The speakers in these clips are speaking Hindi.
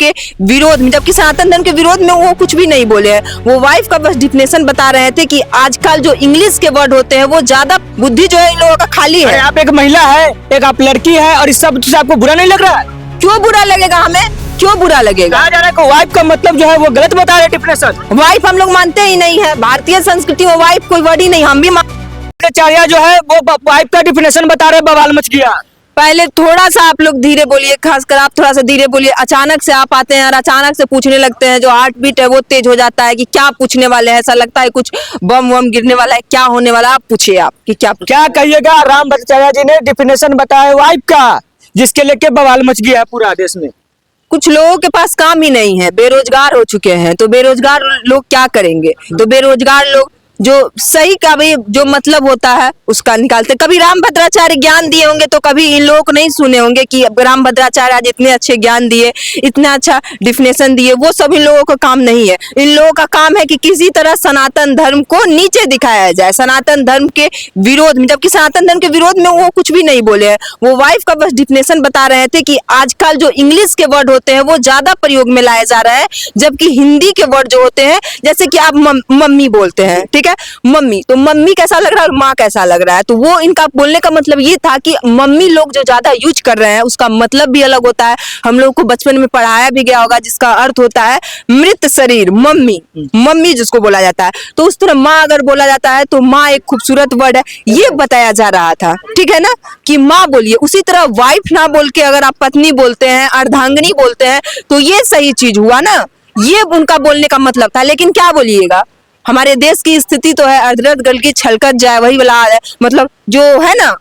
के विरोध में, जबकि सनातन धर्म के विरोध में वो कुछ भी नहीं बोले हैं। वो वाइफ का बस डिफिनेशन बता रहे थे कि आजकल जो इंग्लिश के वर्ड होते हैं वो ज्यादा बुद्धि जो है इन लोगों का खाली है। आप एक महिला है, एक आप लड़की है, और इस सब से आपको बुरा नहीं लग रहा है? क्यों बुरा लगेगा हमें, क्यों बुरा लगेगा? कहा जा रहा है कि वाइफ का मतलब जो है वो गलत बता रहे डिफिनेशन। वाइफ हम लोग मानते ही नहीं है, भारतीय संस्कृति में वाइफ कोई वर्ड ही नहीं। हम भी आचार्य जो है वो वाइफ का डिफिनेशन बता रहे, बवाल मच गया। पहले थोड़ा सा आप लोग धीरे बोलिए, खासकर आप थोड़ा सा धीरे बोलिए। अचानक से आप आते हैं और अचानक से पूछने लगते हैं, जो हार्ट बीट है वो तेज हो जाता है कि क्या पूछने वाले हैं। ऐसा लगता है कुछ बम वम गिरने वाला है, क्या होने वाला है। आप पूछिए, आप कि क्या कहिएगा। राम भट्टाचार्य जी ने डिफिनेशन बताया वाइफ का, जिसके लेके बवाल मच गया है पूरा देश में। कुछ लोगों के पास काम ही नहीं है, बेरोजगार हो चुके हैं, तो बेरोजगार लोग क्या करेंगे? तो बेरोजगार लोग जो सही का भी जो मतलब होता है उसका निकालते। कभी राम भद्राचार्य ज्ञान दिए होंगे तो कभी इन लोगों को नहीं सुने होंगे कि राम भद्राचार्य आज इतने अच्छे ज्ञान दिए, इतना अच्छा डिफिनेशन दिए। वो सब इन लोगों का काम नहीं है। इन लोगों का काम है कि किसी तरह सनातन धर्म को नीचे दिखाया जाए, सनातन धर्म के विरोध में, जबकि सनातन धर्म के विरोध में वो कुछ भी नहीं बोले हैं। वो वाइफ का बस डिफिनेशन बता रहे थे कि आजकल जो इंग्लिश के वर्ड होते हैं वो ज्यादा प्रयोग में लाए जा रहे हैं, जबकि हिंदी के वर्ड जो होते हैं, जैसे कि आप मम्मी बोलते हैं, ठीक है, मम्मी, तो मम्मी कैसा लग रहा है और माँ कैसा लग रहा है। तो वो इनका बोलने का मतलब ये था कि मम्मी लोग जो ज्यादा यूज कर रहे हैं उसका मतलब भी अलग होता है। हम लोग को बचपन में पढ़ाया भी गया होगा, जिसका अर्थ होता है मृत शरीर, मम्मी, मम्मी जिसको बोला जाता है। तो उस तरह माँ अगर बोला जाता है तो माँ एक खूबसूरत वर्ड है, ये बताया जा रहा था, ठीक है ना, कि माँ बोलिए। उसी तरह वाइफ ना बोल के अगर आप पत्नी बोलते हैं, अर्धांगिनी बोलते हैं, तो ये सही चीज हुआ ना, ये उनका बोलने का मतलब था। लेकिन क्या बोलिएगा, हमारे देश की स्थिति तो है अर्धरथ गल की छलकत जाए वही वाला हाल है। मतलब जो है ना,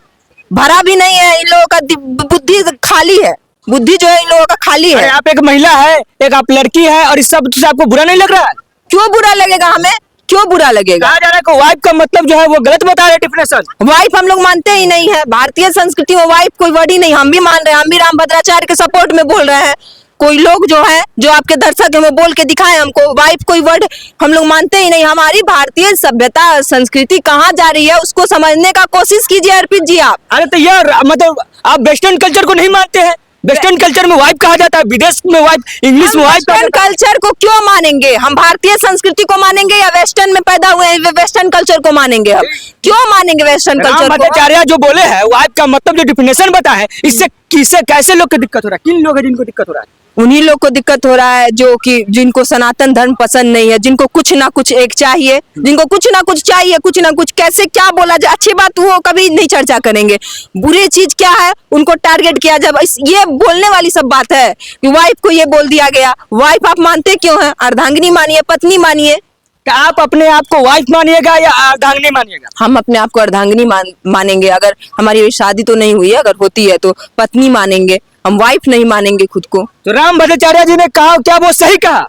भरा भी नहीं है, इन लोगों का बुद्धि खाली है, बुद्धि जो है इन लोगों का खाली है। आप एक महिला है, एक आप लड़की है, और इस सब से आपको बुरा नहीं लग रहा है? क्यों बुरा लगेगा हमें, क्यों बुरा लगेगा? कहा जा रहा है कि वाइफ का मतलब जो है वो गलत बता रहे डिफिनेशन। वाइफ हम लोग मानते ही नहीं है, भारतीय संस्कृति में वाइफ कोई वर्ड ही नहीं। हम भी मान रहे हैं, हम भी राम भद्राचार्य के सपोर्ट में बोल रहे हैं। कोई लोग जो है, जो आपके दर्शक है, वो बोल के दिखाए हमको, वाइफ कोई वर्ड हम लोग मानते ही नहीं। हमारी भारतीय सभ्यता संस्कृति कहाँ जा रही है उसको समझने का कोशिश कीजिए अर्पित जी आप। अरे तो यार, मतलब आप वेस्टर्न कल्चर को नहीं मानते हैं? वेस्टर्न कल्चर में वाइफ कहा जाता है, विदेश में वाइफ, इंग्लिश में वाइफ। वेस्टर्न कल्चर को क्यों मानेंगे हम? भारतीय संस्कृति को मानेंगे या वेस्टर्न में पैदा हुए हैं वेस्टर्न कल्चर को मानेंगे? हम क्यों मानेंगे वेस्टर्न कल्चर को? भट्टाचार्य जो बोले हैं वाइफ का मतलब जो डिफिनेशन बता है, इससे किसे कैसे लोग को दिक्कत हो रहा है? किन लोग हैं जिनको दिक्कत हो रहा है? उन्हीं लोग को दिक्कत हो रहा है जो कि जिनको सनातन धर्म पसंद नहीं है, जिनको कुछ ना कुछ एक चाहिए, जिनको कुछ ना कुछ चाहिए, कुछ ना कुछ। कैसे क्या बोला जाए, अच्छी बात वो कभी नहीं चर्चा करेंगे, बुरी चीज क्या है उनको टारगेट किया जाए। ये बोलने वाली सब बात है कि वाइफ को ये बोल दिया गया। वाइफ आप मानते क्यों है? अर्धांगिनी मानिए, पत्नी मानिए। आप अपने आप को वाइफ मानिएगा या अर्धांगिनी मानिएगा? हम अपने आप को अर्धांगिनी मानेंगे। अगर हमारी शादी तो नहीं हुई है, अगर होती है तो पत्नी मानेंगे, हम वाइफ नहीं मानेंगे खुद को। तो राम भट्टाचार्य जी ने कहा, क्या वो सही कहा?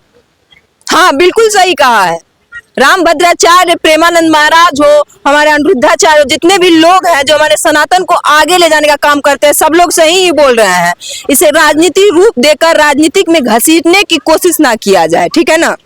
हाँ, बिल्कुल सही कहा है। राम भद्राचार्य, प्रेमानंद महाराज हो, हमारे अनिरुद्धाचार्य हो, जितने भी लोग हैं जो हमारे सनातन को आगे ले जाने का काम करते हैं, सब लोग सही ही बोल रहे हैं। इसे राजनीति रूप देकर राजनीतिक में घसीटने की कोशिश ना किया जाए, ठीक है ना।